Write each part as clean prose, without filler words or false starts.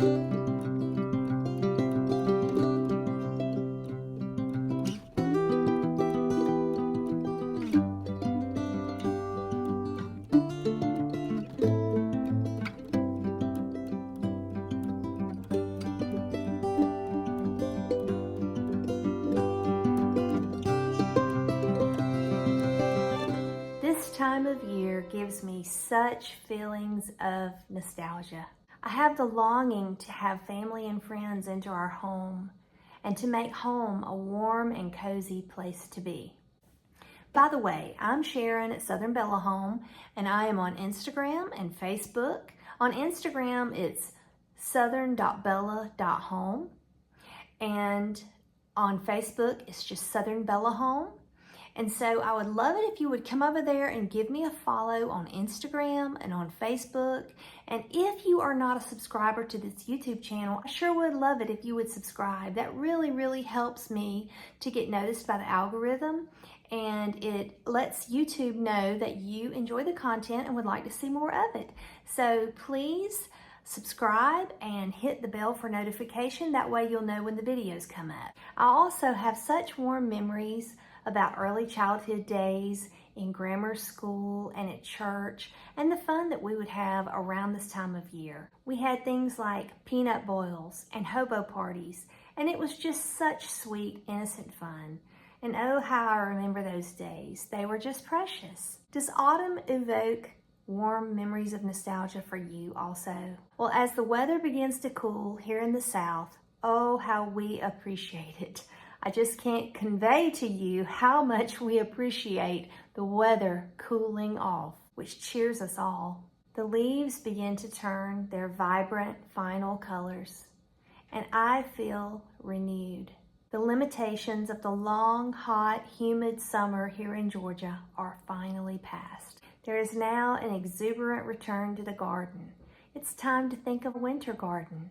This time of year gives me such feelings of nostalgia. I have the longing to have family and friends into our home and to make home a warm and cozy place to be. By the way, I'm Sharon at Southern Bella Home, and I am on Instagram and Facebook. On Instagram, it's southern.bella.home, and on Facebook, it's just Southern Bella Home. And so I would love it if you would come over there and give me a follow on Instagram and on Facebook. And if you are not a subscriber to this YouTube channel, I sure would love it if you would subscribe. That really, really helps me to get noticed by the algorithm. And it lets YouTube know that you enjoy the content and would like to see more of it. So please subscribe and hit the bell for notification. That way you'll know when the videos come up. I also have such warm memories about early childhood days in grammar school and at church, and the fun that we would have around this time of year. We had things like peanut boils and hobo parties, and it was just such sweet, innocent fun. And oh, how I remember those days. They were just precious. Does autumn evoke warm memories of nostalgia for you also? Well, as the weather begins to cool here in the South, oh, how we appreciate it. I just can't convey to you how much we appreciate the weather cooling off, which cheers us all. The leaves begin to turn their vibrant final colors, and I feel renewed. The limitations of the long, hot, humid summer here in Georgia are finally past. There is now an exuberant return to the garden. It's time to think of a winter garden,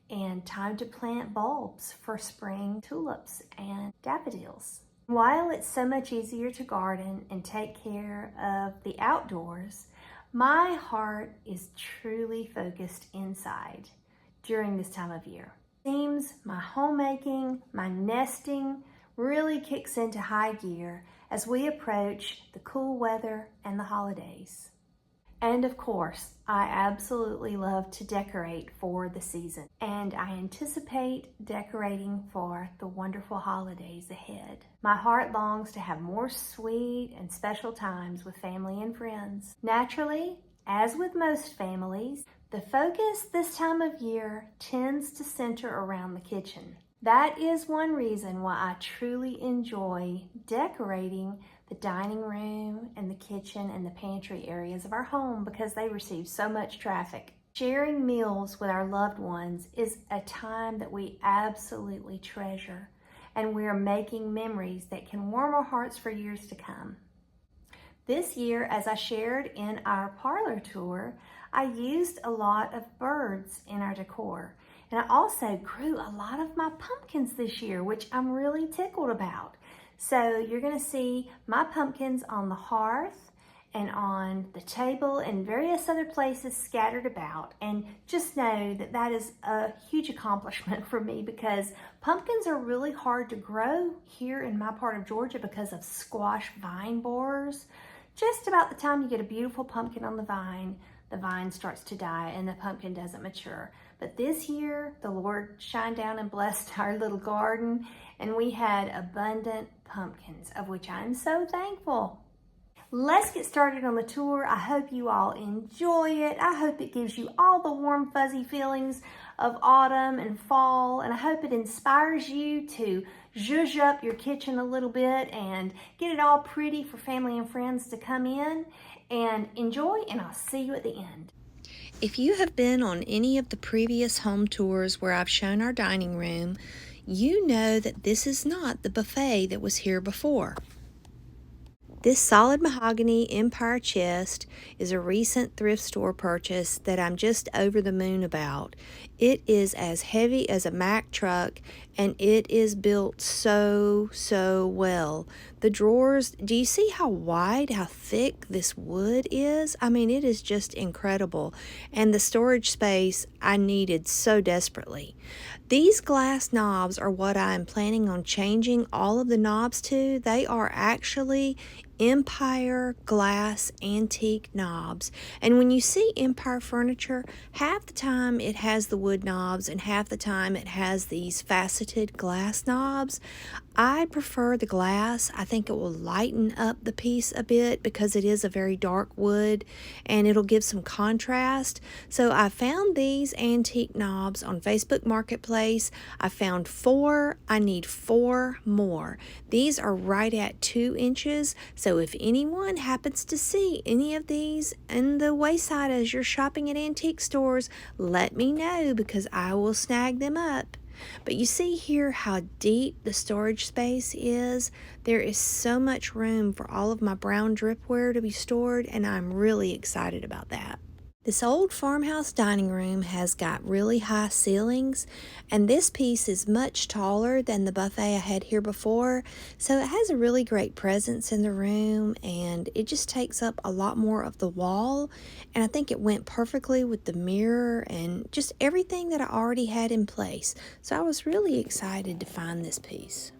and time to plant bulbs for spring tulips and daffodils. While it's so much easier to garden and take care of the outdoors, my heart is truly focused inside during this time of year. It seems my homemaking, my nesting really kicks into high gear as we approach the cool weather and the holidays. And of course, I absolutely love to decorate for the season, and I anticipate decorating for the wonderful holidays ahead. My heart longs to have more sweet and special times with family and friends. Naturally, as with most families, the focus this time of year tends to center around the kitchen. That is one reason why I truly enjoy decorating the dining room and the kitchen and the pantry areas of our home, because they receive so much traffic. Sharing meals with our loved ones is a time that we absolutely treasure, and we're making memories that can warm our hearts for years to come. This year, as I shared in our parlor tour, I used a lot of birds in our decor. And I also grew a lot of my pumpkins this year, which I'm really tickled about. So you're gonna see my pumpkins on the hearth and on the table and various other places scattered about. And just know that that is a huge accomplishment for me, because pumpkins are really hard to grow here in my part of Georgia because of squash vine borers. Just about the time you get a beautiful pumpkin on the vine starts to die and the pumpkin doesn't mature. But this year, the Lord shined down and blessed our little garden, and we had abundant pumpkins, of which I am so thankful. Let's get started on the tour. I hope you all enjoy it. I hope it gives you all the warm, fuzzy feelings of autumn and fall, and I hope it inspires you to zhuzh up your kitchen a little bit and get it all pretty for family and friends to come in and enjoy, and I'll see you at the end. If you have been on any of the previous home tours where I've shown our dining room, you know that this is not the buffet that was here before. This solid mahogany Empire chest is a recent thrift store purchase that I'm just over the moon about. It is as heavy as a Mack truck, and it is built so well. The drawers, do you see how wide, how thick this wood is? I mean, it is just incredible. And the storage space I needed so desperately. These glass knobs are what I am planning on changing all of the knobs to. They are actually Empire glass antique knobs. And when you see Empire furniture, half the time it has the wood knobs and half the time it has these faceted glass knobs. I prefer the glass. I think it will lighten up the piece a bit because it is a very dark wood and it'll give some contrast. So I found these antique knobs on Facebook Marketplace. I found 4. I need 4 more. These are right at 2 inches. So if anyone happens to see any of these in the wayside as you're shopping at antique stores, let me know because I will snag them up. But you see here how deep the storage space is. There is so much room for all of my brown dripware to be stored, and I'm really excited about that. This old farmhouse dining room has got really high ceilings, and this piece is much taller than the buffet I had here before, so it has a really great presence in the room, and it just takes up a lot more of the wall, and I think it went perfectly with the mirror and just everything that I already had in place, so I was really excited to find this piece.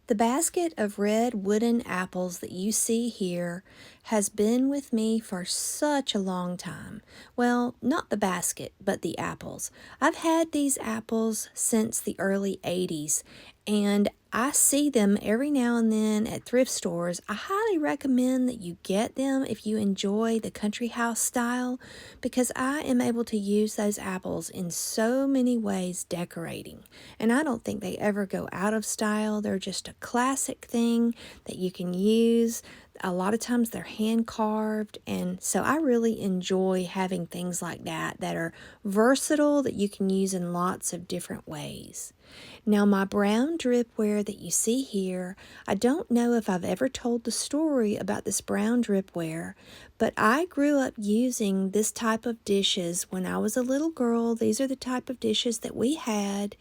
The basket of red wooden apples that you see here has been with me for such a long time. Well, not the basket, but the apples. I've had these apples since the early 80s, and I see them every now and then at thrift stores. I highly recommend that you get them if you enjoy the country house style because I am able to use those apples in so many ways decorating. And I don't think they ever go out of style. They're just a classic thing that you can use. A lot of times they're hand carved, and so I really enjoy having things like that that are versatile that you can use in lots of different ways. Now, my brown dripware that you see here, I don't know if I've ever told the story about this brown dripware, but I grew up using this type of dishes when I was a little girl. These are the type of dishes that we had,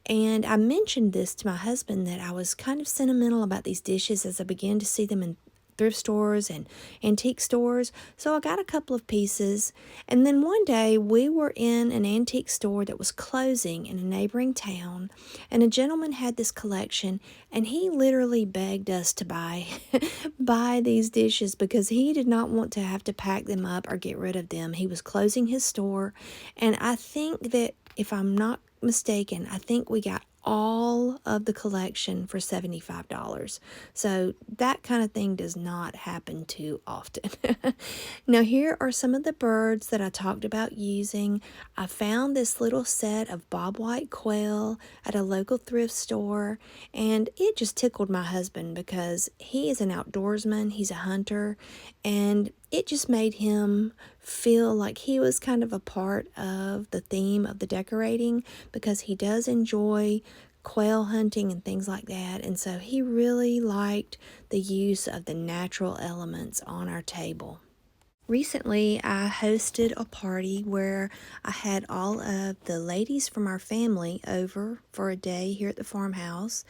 and I mentioned this to my husband that I was kind of sentimental about these dishes as I began to see them in thrift stores and antique stores. So I got a couple of pieces, and then one day we were in an antique store that was closing in a neighboring town, and a gentleman had this collection, and he literally begged us to buy buy these dishes because he did not want to have to pack them up or get rid of them. He was closing his store, and I think that if I'm not mistaken, I think we got all of the collection for $75. So that kind of thing does not happen too often. Now here are some of the birds that I talked about using. I found this little set of bobwhite quail at a local thrift store, and it just tickled my husband because he is an outdoorsman, he's a hunter, and it just made him feel like he was kind of a part of the theme of the decorating because he does enjoy quail hunting and things like that, and so he really liked the use of the natural elements on our table. Recently, I hosted a party where I had all of the ladies from our family over for a day here at the farmhouse,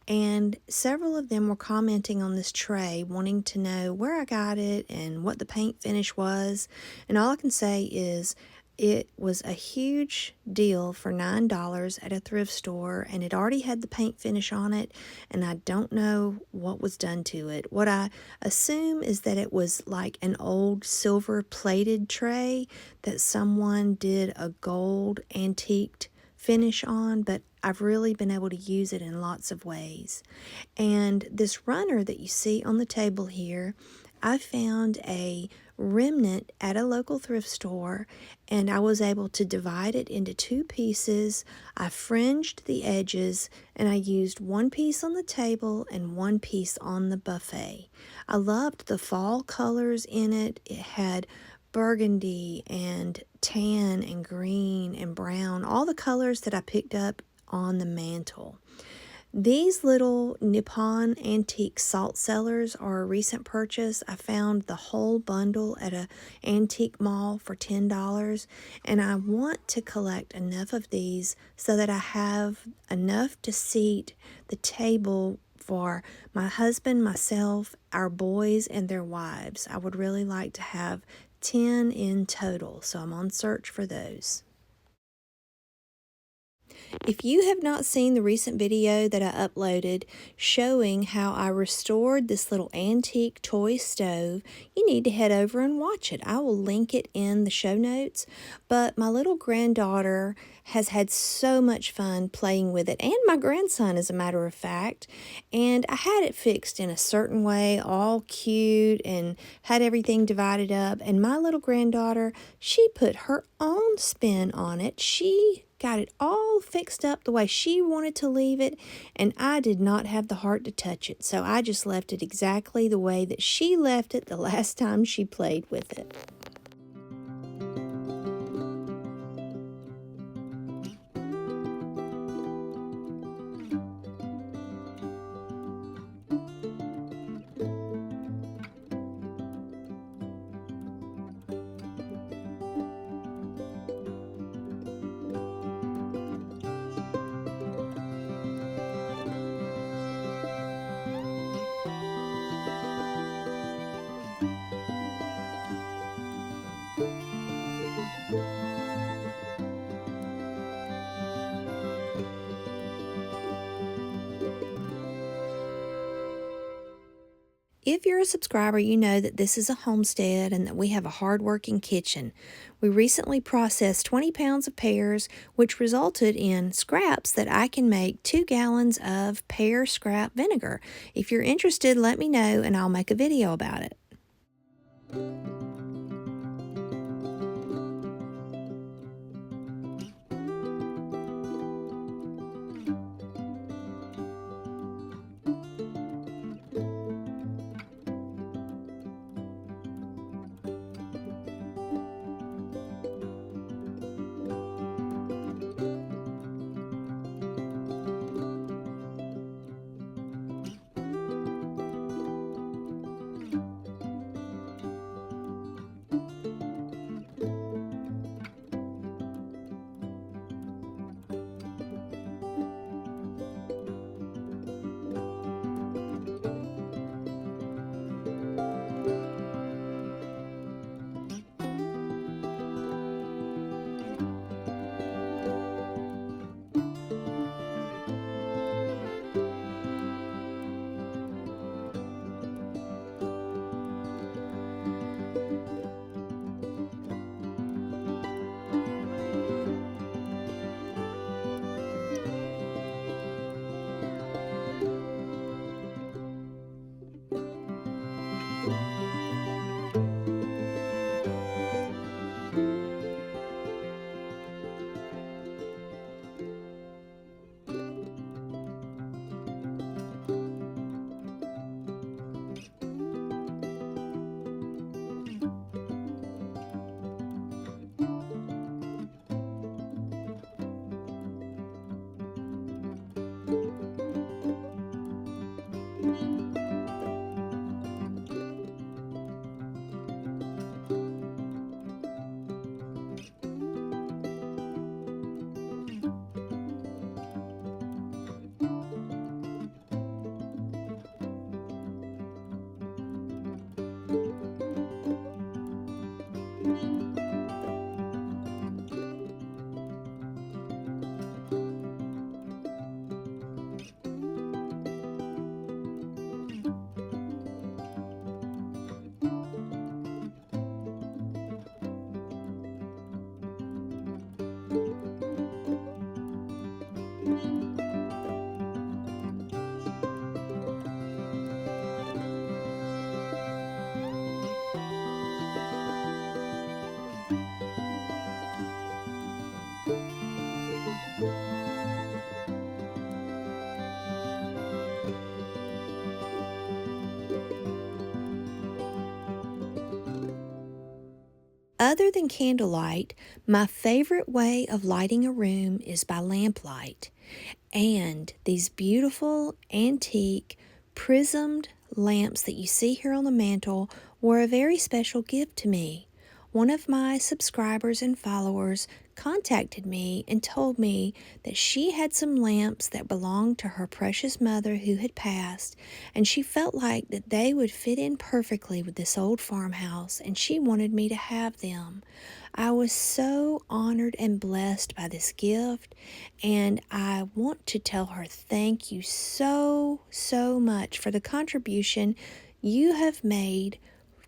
and several of them were commenting on this tray, wanting to know where I got it and what the paint finish was, and all I can say is it was a huge deal for $9 at a thrift store, and it already had the paint finish on it, and I don't know what was done to it. What I assume is that it was like an old silver plated tray that someone did a gold antiqued finish on, but I've really been able to use it in lots of ways. And this runner that you see on the table here, I found a remnant at a local thrift store, and I was able to divide it into 2 pieces. I fringed the edges, and I used 1 piece on the table and 1 piece on the buffet. I loved the fall colors in it. It had burgundy and tan and green and brown, all the colors that I picked up on the mantle. These little Nippon antique salt cellars are a recent purchase. I found the whole bundle at a antique mall for $10, and I want to collect enough of these so that I have enough to seat the table for my husband, myself, our boys, and their wives. I would really like to have 10 in total, so I'm on search for those. If you have not seen the recent video that I uploaded showing how I restored this little antique toy stove, you need to head over and watch it. I will link it in the show notes, but my little granddaughter has had so much fun playing with it, and my grandson, as a matter of fact, and I had it fixed in a certain way, all cute, and had everything divided up, and my little granddaughter, she put her own spin on it. She got it all fixed up the way she wanted to leave it, and I did not have the heart to touch it, so I just left it exactly the way that she left it the last time she played with it. If you're a subscriber, you know that this is a homestead and that we have a hard-working kitchen. We recently processed 20 pounds of pears, which resulted in scraps that I can make 2 gallons of pear scrap vinegar. If you're interested, let me know and I'll make a video about it. Other than candlelight, my favorite way of lighting a room is by lamplight. And these beautiful antique prismed lamps that you see here on the mantle were a very special gift to me. One of my subscribers and followers contacted me and told me that she had some lamps that belonged to her precious mother who had passed, and she felt like that they would fit in perfectly with this old farmhouse, and she wanted me to have them. I was so honored and blessed by this gift, and I want to tell her thank you so much for the contribution you have made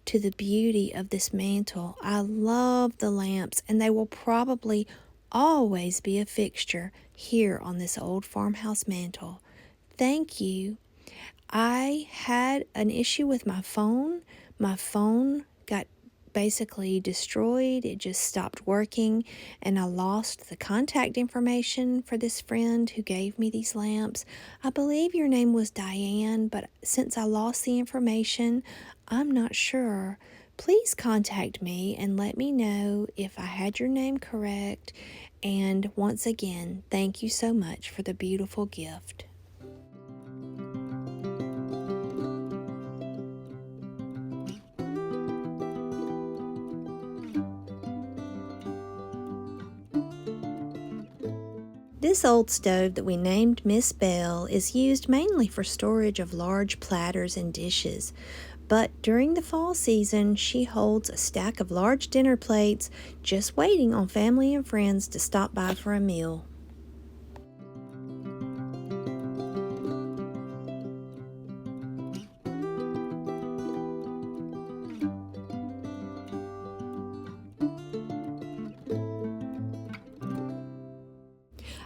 to the beauty of this mantle. I love the lamps, and they will probably always be a fixture here on this old farmhouse mantle. Thank you. I had an issue with my phone. My phone got basically destroyed. It just stopped working, and I lost the contact information for this friend who gave me these lamps. I believe your name was Diane, but since I lost the information, I'm not sure. Please contact me and let me know if I had your name correct. And once again, thank you so much for the beautiful gift. This old stove that we named Miss Belle is used mainly for storage of large platters and dishes, but during the fall season she holds a stack of large dinner plates just waiting on family and friends to stop by for a meal.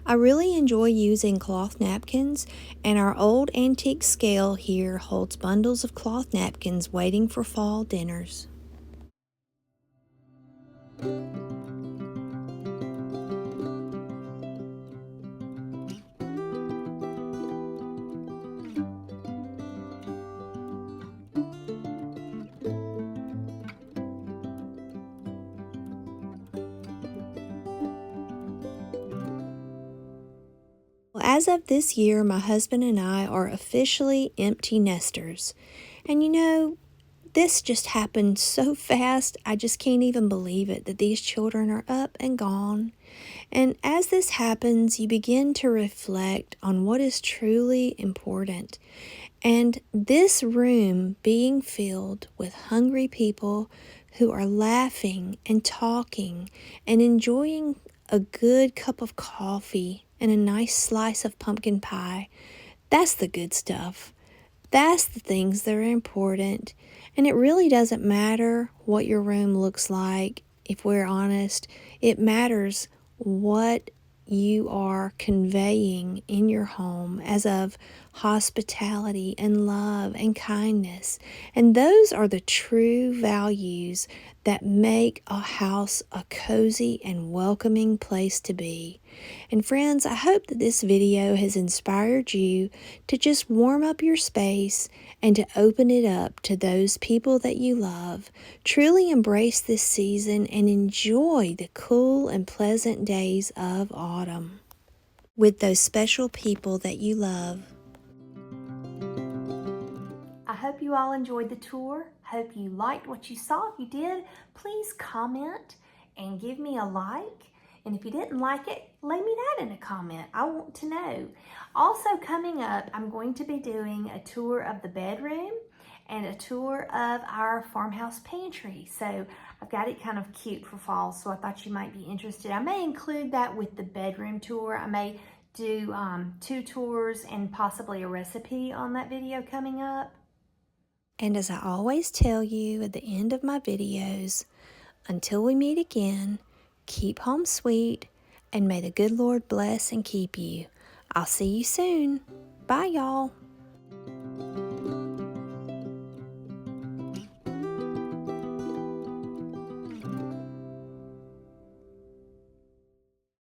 I really enjoy using cloth napkins, and our old antique scale here holds bundles of cloth napkins waiting for fall dinners. Well, as of this year, my husband and I are officially empty nesters. And this just happened so fast, I just can't even believe it that these children are up and gone. And as this happens, you begin to reflect on what is truly important. And this room being filled with hungry people who are laughing and talking and enjoying a good cup of coffee and a nice slice of pumpkin pie, that's the good stuff. That's the things that are important. And it really doesn't matter what your room looks like, if we're honest. It matters what you are conveying in your home as of hospitality and love and kindness. And those are the true values that make a house a cozy and welcoming place to be. And friends, I hope that this video has inspired you to just warm up your space and to open it up to those people that you love. Truly embrace this season and enjoy the cool and pleasant days of autumn with those special people that you love. I hope you all enjoyed the tour. Hope you liked what you saw. If you did, please comment and give me a like. And if you didn't like it, leave me that in a comment. I want to know. Also coming up, I'm going to be doing a tour of the bedroom and a tour of our farmhouse pantry. So I've got it kind of cute for fall, so I thought you might be interested. I may include that with the bedroom tour. I may do 2 tours and possibly a recipe on that video coming up. And as I always tell you at the end of my videos, until we meet again, keep home sweet, and may the good Lord bless and keep you. I'll see you soon. Bye, y'all.